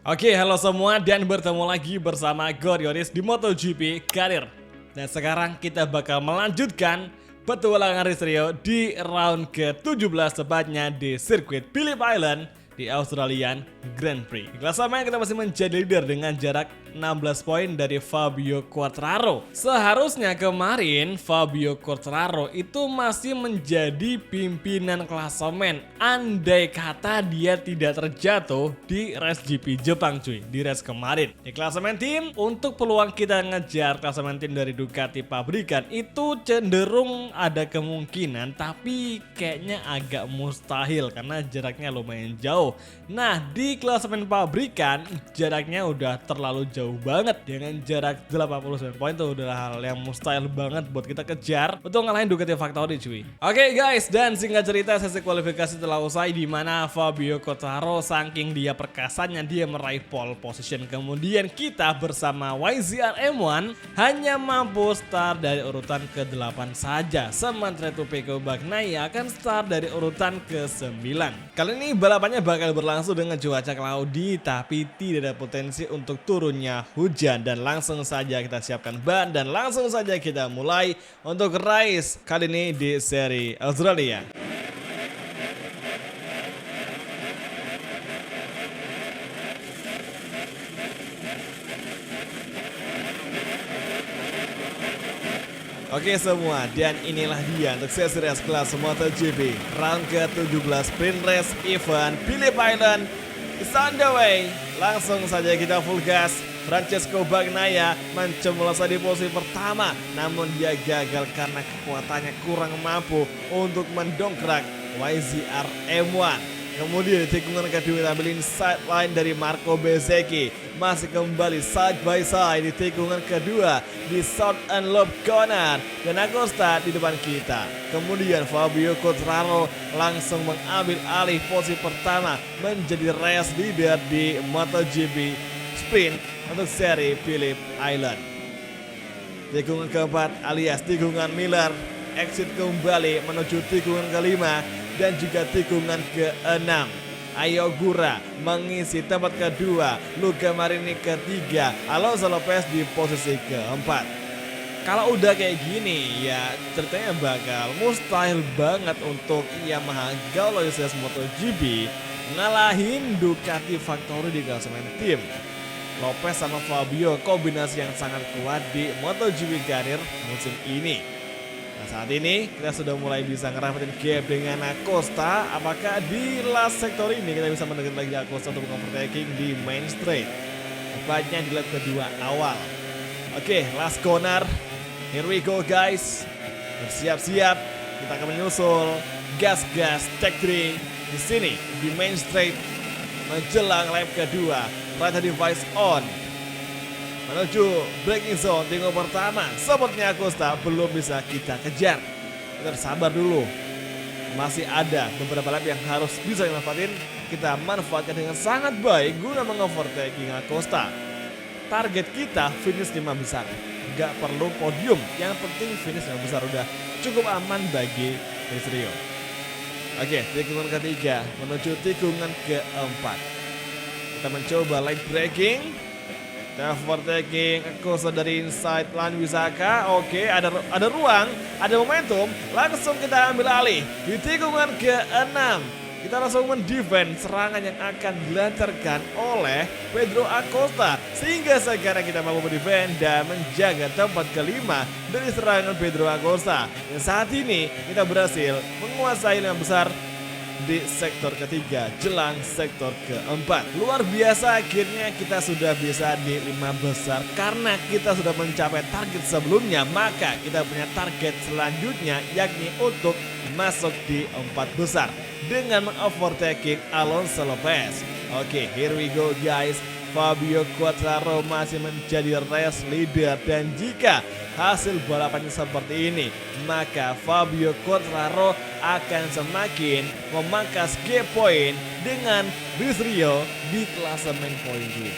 Oke, halo semua dan bertemu lagi bersama Gorionis di MotoGP Karir. Dan sekarang kita bakal melanjutkan petualangan Rizrio di round ke-17 tepatnya di sirkuit Phillip Island di Australian Grand Prix. Di klasemen kita masih menjadi leader dengan jarak 16 poin dari Fabio Quartararo. Seharusnya kemarin Fabio Quartararo itu masih menjadi pimpinan klasemen andai kata dia tidak terjatuh di race GP Jepang cuy, di race kemarin. Di klasemen tim, untuk peluang kita ngejar klasemen tim dari Ducati pabrikan itu cenderung ada kemungkinan, tapi kayaknya agak mustahil karena jaraknya lumayan jauh. Nah, di klasemen pabrikan jaraknya udah terlalu jauh banget. Dengan jarak 89 poin itu udah hal yang mustahil banget buat kita kejar untuk ngalahin Ducati Factory cuy. Oke guys, dan singkat cerita sesi kualifikasi telah usai di mana Fabio Quartararo saking dia perkasanya dia meraih pole position. Kemudian kita bersama YZR M1 hanya mampu start dari urutan ke-8 saja. Sementara itu Pecco Bagnaia akan start dari urutan ke-9. Kali ini balapannya bakal berlangsung dengan cuaca cloudy tapi tidak ada potensi untuk turunnya hujan, dan langsung saja kita siapkan ban dan langsung saja kita mulai untuk race kali ini di seri Australia. Oke semua, dan inilah dia untuk sesi race kelas MotoGP round ke-17 sprint race event Phillip Island is on the way. Langsung saja kita full gas. Francesco Bagnaia mencoba di posisi pertama, namun dia gagal karena kekuatannya kurang mampu untuk mendongkrak YZR M1. Kemudian di tikungan kedua ambil inside line dari Marco Bezzecchi. Masih kembali side by side di tikungan kedua di South and Loop Corner. Dan Acosta di depan kita. Kemudian Fabio Quartararo langsung mengambil alih posisi pertama menjadi race leader di MotoGP Sprint untuk seri Phillip Island. Tikungan keempat alias tikungan Miller exit kembali menuju tikungan kelima dan juga tikungan ke-6. Ayo Gura mengisi tempat kedua, Luca Marini ketiga, Alonso Lopez di posisi keempat. Kalau udah kayak gini ya ceritanya bakal mustahil banget untuk Yamaha Gauloises MotoGP ngalahin Ducati Factory di klasemen tim. Lopez sama Fabio kombinasi yang sangat kuat di MotoGP Karir musim ini. Nah, saat ini kita sudah mulai bisa ngerapatin gap dengan Acosta. Apakah di last sektor ini kita bisa mendekat lagi Acosta untuk overtaking di main straight? Tepatnya di lap kedua awal. Oke, last corner. Here we go guys. Bersiap-siap. Kita akan menyusul. Gas-gas tag 3 di sini di main straight menjelang lap kedua. Right device on. Menuju braking zone tikungan pertama. Sepertinya Acosta belum bisa kita kejar. Kita sabar dulu. Masih ada beberapa lap yang harus bisa dimanfaatin. Kita manfaatkan dengan sangat baik guna mengovertaking Acosta. Target kita finish 5 besar. Gak perlu podium. Yang penting finish 5 besar udah cukup aman bagi Rizrio. Oke, tikungan ketiga menuju tikungan keempat. Kita mencoba light braking. Overtaking Acosta dari inside line Wisaka. Oke, ada ruang, ada momentum. Langsung kita ambil alih di tikungan ke-6. Kita langsung mendefend serangan yang akan dilancarkan oleh Pedro Acosta. Sehingga sekarang kita mampu mendefend dan menjaga tempat kelima dari serangan Pedro Acosta. Dan saat ini kita berhasil menguasai 5 besar di sektor ketiga jelang sektor keempat. Luar biasa, akhirnya kita sudah bisa di 5 besar karena kita sudah mencapai target sebelumnya. Maka kita punya target selanjutnya yakni untuk masuk di 4 besar dengan mengovertaking Alonso Lopez. Oke, here we go guys. Fabio Quartararo masih menjadi race leader, dan jika hasil balapannya seperti ini maka Fabio Quartararo akan semakin memangkas gap point dengan Rizrio di klasemen poin ini.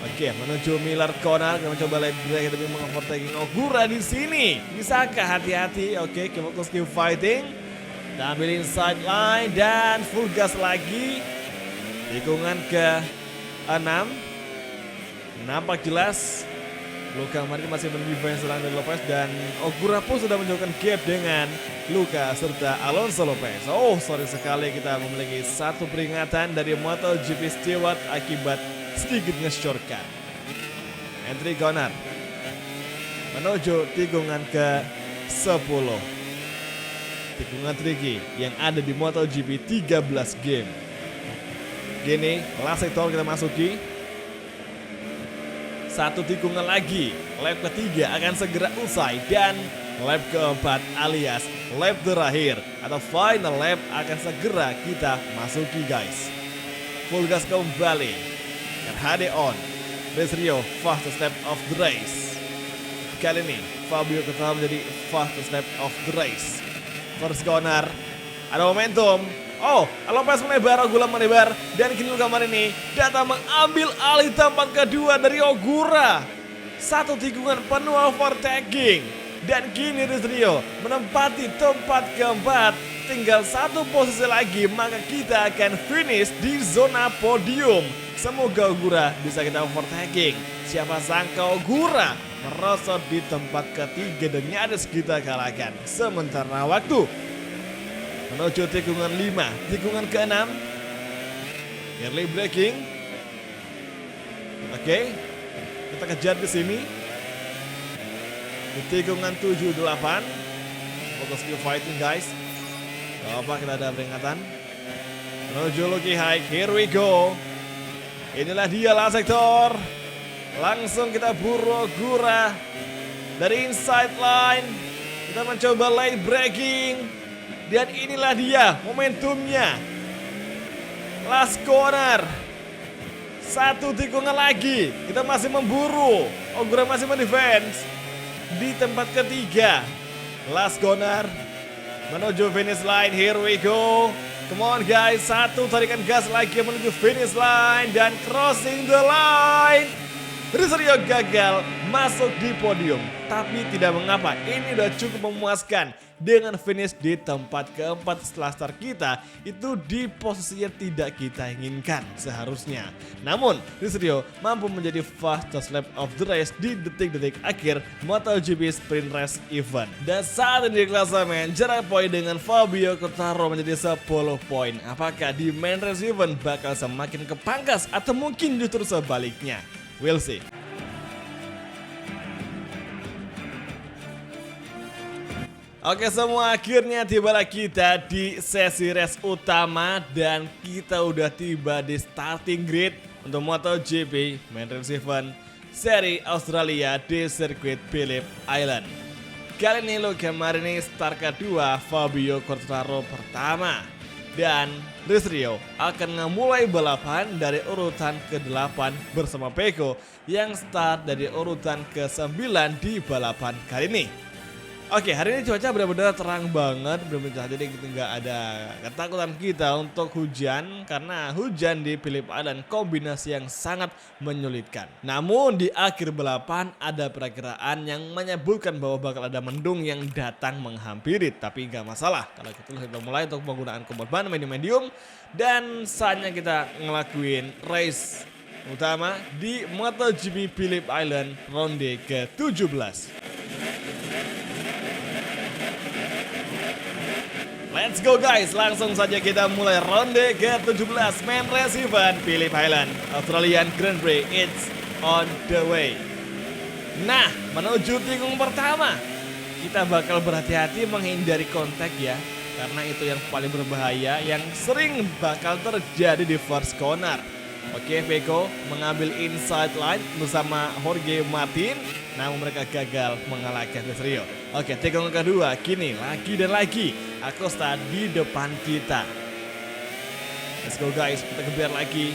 Oke, menuju Miller Corner, kita mencoba lap break tapi mengovertaking Ogura di sini. Bisakah hati-hati? Oke, fokus keep fighting. Kita ambil inside line dan full gas lagi. Tikungan ke 6. Nampak jelas Luka Martin masih mendefense serangan dari Lopez dan Ogura pun sudah menjauhkan gap dengan Luka serta Alonso Lopez. Oh, sorry sekali kita memiliki satu peringatan dari MotoGP Stewart akibat sedikit nge-shortcut. Entry corner menuju tikungan ke 10. Tikungan tricky yang ada di MotoGP 13 game. Gini, last sector kita masuki. Satu tikungan lagi, lap ketiga akan segera usai dan lap keempat alias lap terakhir atau final lap akan segera kita masuki guys. Full gas kembali. RHD on. Race Rio fastest lap of the race. Kali ini Fabio Quartararo menjadi fastest lap of the race. First corner, ada momentum. Oh, Lopez melebar, Ogura melebar, dan kini Luka Marini datang mengambil alih tempat kedua dari Ogura. Satu tikungan penuh overtaking, dan kini Rizrio menempati tempat keempat. Tinggal satu posisi lagi, maka kita akan finish di zona podium. Semoga Ogura bisa kita overtaking. Siapa sangka Ogura merosot di tempat ketiga dan nyaris kita kalahkan sementara waktu. Menuju tikungan 5, tikungan ke-6. Early braking. Oke. Kita kejar di sini. Di tikungan 7, 8. Fokus ke fighting guys. Gak apa, kita ada peringatan. Menuju Lucky High, here we go. Inilah dia lah sektor. Langsung kita buru Ogura. Dari inside line. Kita mencoba late braking. Dan inilah dia momentumnya. Last corner. Satu tikungan lagi. Kita masih memburu. Ogura masih mendefense. Di tempat ketiga. Last corner. Menuju finish line. Here we go. Come on guys. Satu tarikan gas lagi menuju finish line. Dan crossing the line. Rizrio gagal masuk di podium. Tapi tidak mengapa. Ini udah cukup memuaskan. Dengan finish di tempat keempat setelah start kita itu di posisi yang tidak kita inginkan seharusnya. Namun Rizrio mampu menjadi fastest lap of the race di detik-detik akhir MotoGP Sprint Race Event. Dan saat ini di klasemen jarak poin dengan Fabio Quartararo menjadi 10 poin. Apakah di main race event bakal semakin kepangkas atau mungkin justru sebaliknya? We'll see. Oke semua, akhirnya tibalah kita di sesi race utama dan kita udah tiba di starting grid untuk MotoGP Main Race Event Seri Australia di sirkuit Phillip Island. Kali ini Luka Marini start kedua, Fabio Quartararo pertama. Dan Rizrio akan memulai balapan dari urutan ke-8 bersama Pecco yang start dari urutan ke-9 di balapan kali ini. Oke, hari ini cuaca benar-benar terang banget, benar-benar jadi nggak ada ketakutan kita untuk hujan karena hujan di Phillip Island kombinasi yang sangat menyulitkan. Namun di akhir balapan ada perakiraan yang menyebutkan bahwa bakal ada mendung yang datang menghampiri, tapi nggak masalah kalau kita mulai untuk penggunaan kompor ban medium dan saatnya kita ngelakuin race utama di MotoGP Phillip Island ronde ke-17. Let's go guys, langsung saja kita mulai ronde ke-17 Main Race Event Phillip Island Australian Grand Prix. It's on the way. Nah, menuju tikungan pertama kita bakal berhati-hati menghindari kontak ya, karena itu yang paling berbahaya yang sering bakal terjadi di first corner. Oke, Pecco mengambil inside line bersama Jorge Martin, namun mereka gagal mengalahkan Rizrio. Oke, tikungan kedua, kini lagi dan lagi Acosta di depan kita. Let's go guys, kita geber lagi.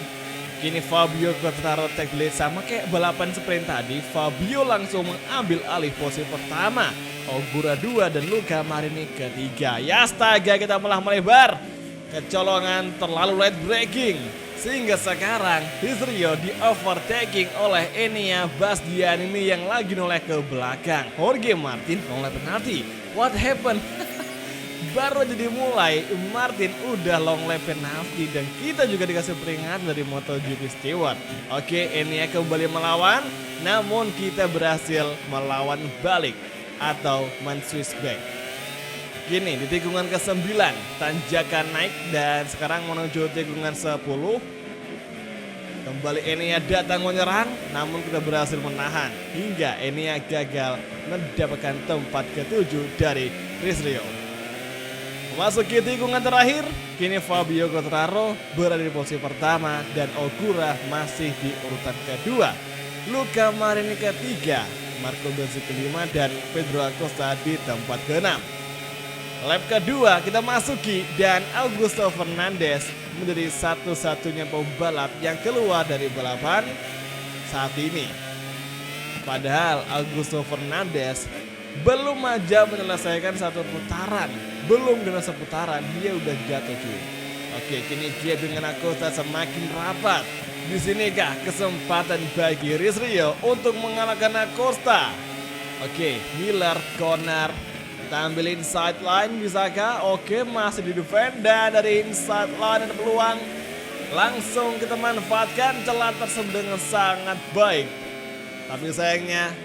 Kini Fabio Quartararo take lead, sama kayak balapan sprint tadi. Fabio langsung mengambil alih posisi pertama. Ogura 2 dan Luka Marini ketiga. Ya astaga, kita malah melebar. Kecolongan terlalu late braking. Sehingga sekarang Rizrio di overtaking oleh Enea Bastianini yang lagi noleh ke belakang. Jorge Martin noleh penalti. What happened? baru aja dimulai, Martin udah long lap penalti dan kita juga dikasih peringatan dari MotoGP Stewart. Oke, Enea kembali melawan, namun kita berhasil melawan balik atau men-switch back. Gini, di tikungan ke-9 tanjakan naik dan sekarang menuju tikungan 10. Kembali Enea datang menyerang, namun kita berhasil menahan hingga Enea gagal mendapatkan tempat ke-7 dari Rizrio. Memasuki tikungan terakhir, kini Fabio Quartararo berada di posisi pertama dan Ogura masih di urutan kedua. Luca Marini ketiga, Marco Bezzecchi kelima dan Pedro Acosta di tempat ke-6. Lap kedua kita masuki dan Augusto Fernandez menjadi satu-satunya pembalap yang keluar dari balapan saat ini. Padahal Augusto Fernandez belum aja menyelesaikan satu putaran, belum genap seputaran dia udah jatuh cuy. Oke, kini gap dengan Acosta semakin rapat. Di sinikah kesempatan bagi Rizrio untuk mengalahkan Acosta? Oke, Miller corner, tampil inside line, bisakah? Oke, masih di defend dan dari inside line ada peluang. Langsung kita manfaatkan celah tersebut dengan sangat baik. Tapi sayangnya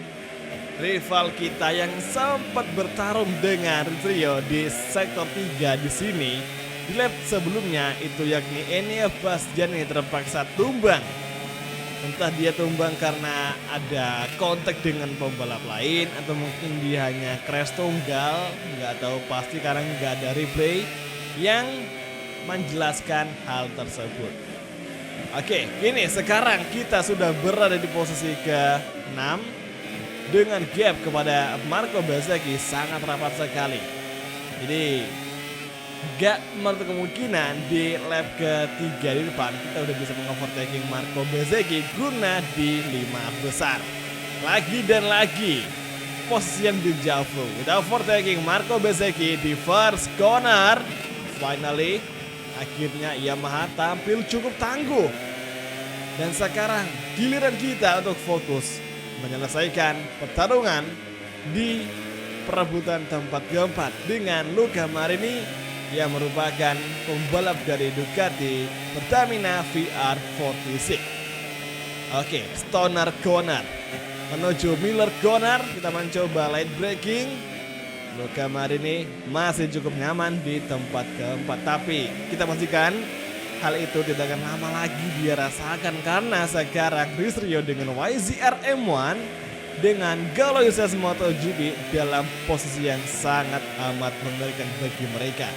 rival kita yang sempat bertarung dengan Rizrio di sektor 3 di sini di lap sebelumnya itu yakni Enea Bastianini terpaksa tumbang. Entah dia tumbang karena ada kontak dengan pembalap lain atau mungkin dia hanya crash tunggal, nggak tahu pasti karena nggak ada replay yang menjelaskan hal tersebut. Oke, ini sekarang kita sudah berada di posisi ke-6 dengan gap kepada Marco Bezzecchi sangat rapat sekali. Jadi gak menutup kemungkinan di lap ke-3 di depan kita udah bisa mengovertaking Marco Bezzecchi guna di 5 besar. Lagi dan lagi posisi yang dejavu. Kita overtaking Marco Bezzecchi di first corner. Finally akhirnya Yamaha tampil cukup tangguh. Dan sekarang giliran kita untuk fokus menyelesaikan pertarungan di perebutan tempat keempat dengan Luca Marini yang merupakan pembalap dari Ducati Pertamina VR46. Oke, Stoner corner menuju Miller corner, kita mencoba light braking. Luca Marini masih cukup nyaman di tempat keempat, tapi kita pastikan hal itu tidak akan lama lagi dia rasakan karena sekarang Rizrio dengan YZR M1 dengan Galoisas MotoGP dalam posisi yang sangat amat mengerikan bagi mereka.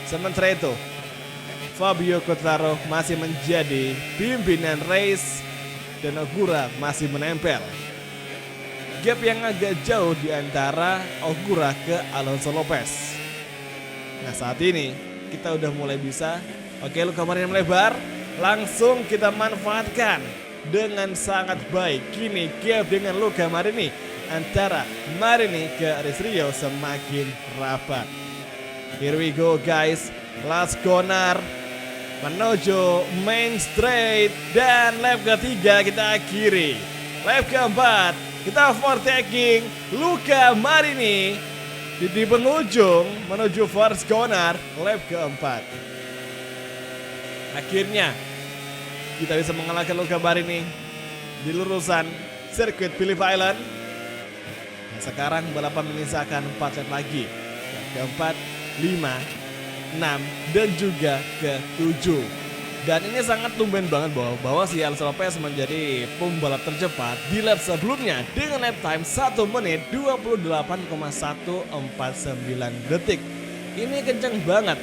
Sementara itu, Fabio Quartararo masih menjadi pimpinan race dan Ogura masih menempel. Gap yang agak jauh di antara Ogura ke Alonso Lopez. Nah saat ini kita udah mulai bisa. Oke, Luca Marini melebar, langsung kita manfaatkan dengan sangat baik. Kini gap dengan Luca Marini antara Marini ke Rizrio semakin rapat. Here we go guys, last corner menuju main straight dan lap ketiga kita akhiri. Lap keempat kita overtaking Luca Marini di penghujung menuju first corner lap keempat. Akhirnya kita bisa mengalahkan Luca Marini di lurusan sirkuit Phillip Island. Nah, sekarang balapan menyisakan 4 set lagi. Yang keempat, 5, 6 dan juga ke-7. Dan ini sangat tumben banget bahwa si Alonso Lopez menjadi pembalap tercepat di lap sebelumnya dengan lap time 1 menit 28,149 detik. Ini kenceng banget.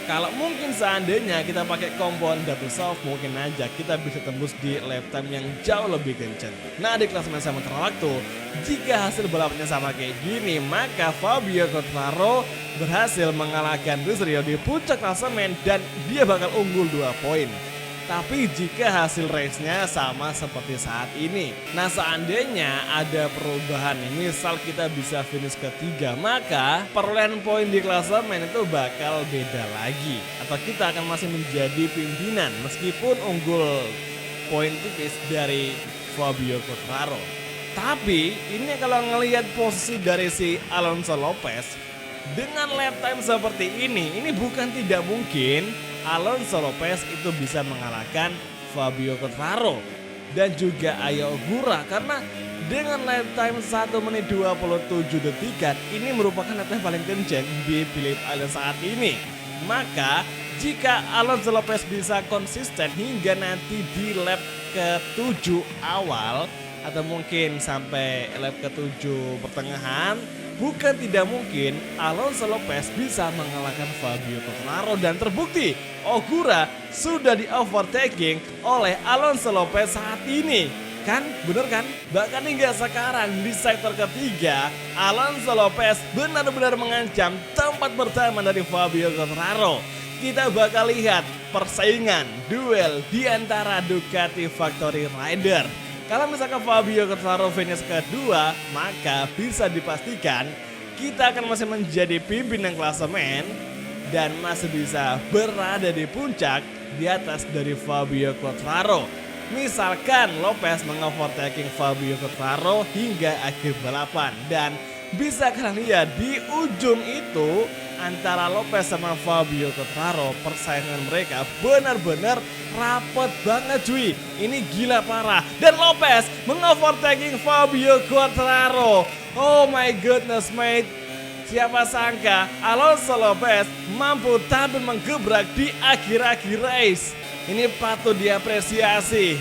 Kalau mungkin seandainya kita pakai kompon double soft, mungkin aja kita bisa tembus di lap time yang jauh lebih kencang. Nah di klasemen sementara waktu, jika hasil balapannya sama kayak gini, maka Fabio Quartararo berhasil mengalahkan Rizrio di puncak klasemen dan dia bakal unggul 2 poin. Tapi jika hasil race-nya sama seperti saat ini, nah seandainya ada perubahan, misal kita bisa finish ketiga, maka perolehan poin di klasemen itu bakal beda lagi. Atau kita akan masih menjadi pimpinan meskipun unggul poin tipis dari Fabio Quartararo. Tapi ini kalau ngelihat posisi dari si Alonso Lopez, Dengan lap time seperti ini bukan tidak mungkin Alonso Lopez itu bisa mengalahkan Fabio Quartararo dan juga Ayao Ogura, karena dengan lap time 1 menit 27 detikan ini merupakan lap time paling kencang di Phillip Island saat ini. Maka jika Alonso Lopez bisa konsisten hingga nanti di lap ke-7 awal atau mungkin sampai lap ke-7 pertengahan, bukan tidak mungkin Alonso Lopez bisa mengalahkan Fabio Quartararo, dan terbukti Ogura sudah di overtaking oleh Alonso Lopez saat ini. Kan, bener kan? Bahkan hingga sekarang di sektor ketiga, Alonso Lopez benar-benar mengancam tempat pertama dari Fabio Quartararo. Kita bakal lihat persaingan duel di antara Ducati Factory Rider. Kalau misalkan Fabio Quartararo finish kedua, maka bisa dipastikan kita akan masih menjadi pimpinan klasemen dan masih bisa berada di puncak di atas dari Fabio Quartararo. Misalkan Lopez mengovertaking Fabio Quartararo hingga akhir balapan, dan bisa kalian lihat di ujung itu antara Lopez sama Fabio Quartararo, persaingan mereka benar-benar rapet banget cuy. Ini gila parah, dan Lopez mengovertaking Fabio Quartararo. Oh my goodness mate, siapa sangka Alonso Lopez mampu tampil menggebrak di akhir-akhir race. Ini patut diapresiasi.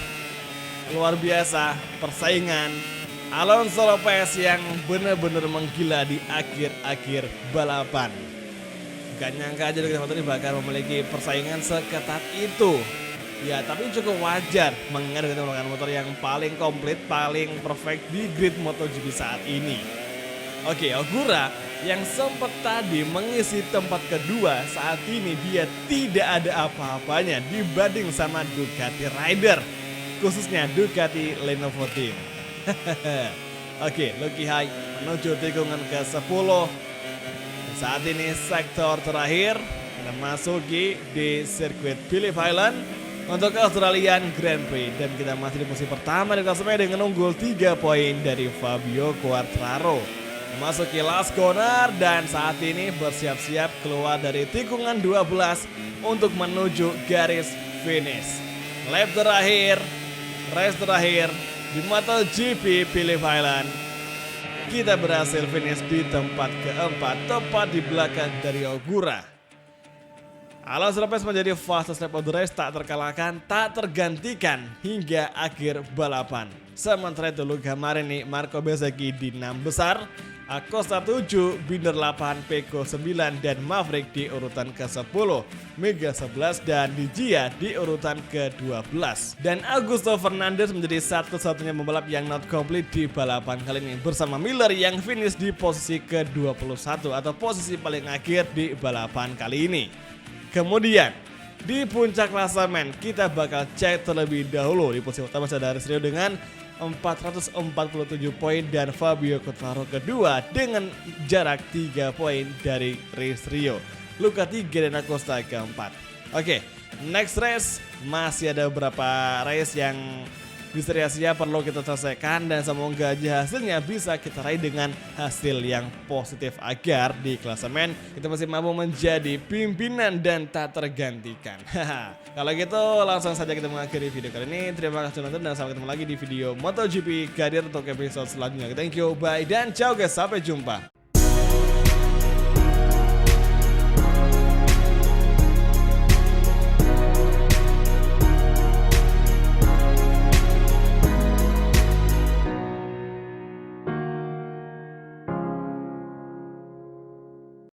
Luar biasa persaingan Alonso Lopez yang benar-benar menggila di akhir-akhir balapan. Gak nyangka aja Ducati Factory bakal memiliki persaingan seketat itu. Ya, tapi cukup wajar mengingat Ducati menggunakan motor yang paling komplit, paling perfect di grid MotoGP saat ini. Oke, Ogura yang sempat tadi mengisi tempat kedua, saat ini dia tidak ada apa-apanya dibanding sama Ducati Rider, khususnya Ducati Lenovo Team. Oke, Lucky High menuju tikungan ke-10. Saat ini sektor terakhir kita masuki di sirkuit Phillip Island untuk Australian Grand Prix, dan kita masih di posisi pertama di klasemen dengan unggul 3 poin dari Fabio Quartararo. Memasuki last corner dan saat ini bersiap-siap keluar dari tikungan 12 untuk menuju garis finish. Lap terakhir, race terakhir di MotoGP Phillip Island. Kita berhasil finish di tempat keempat, tepat di belakang dari Ogura. Alonso Lopez menjadi fastest lap of the race, tak terkalahkan, tak tergantikan hingga akhir balapan. Sementara itu Luca Marini, Marco Bezzecchi di 6 besar, Acosta 7, Binder 8, Pecco 9, dan Maverick di urutan ke-10, Mega 11, dan Di Gia di urutan ke-12. Dan Augusto Fernandez menjadi satu-satunya pembalap yang not complete di balapan kali ini, bersama Miller yang finish di posisi ke-21 atau posisi paling akhir di balapan kali ini. Kemudian di puncak klasemen kita bakal cek terlebih dahulu. Di posisi pertama ada Rio dengan 447 poin dan Fabio Quartararo kedua dengan jarak 3 poin dari Rio. Luka 3 dan Acosta keempat. Oke, next race masih ada beberapa race yang diseriasinya perlu kita selesaikan, dan semoga aja hasilnya bisa kita raih dengan hasil yang positif agar di klasemen kita masih mampu menjadi pimpinan dan tak tergantikan. Kalau gitu langsung saja kita mengakhiri video kali ini. Terima kasih sudah nonton dan sampai ketemu lagi di video MotoGP Karir untuk episode selanjutnya. Thank you, bye dan ciao guys, sampai jumpa.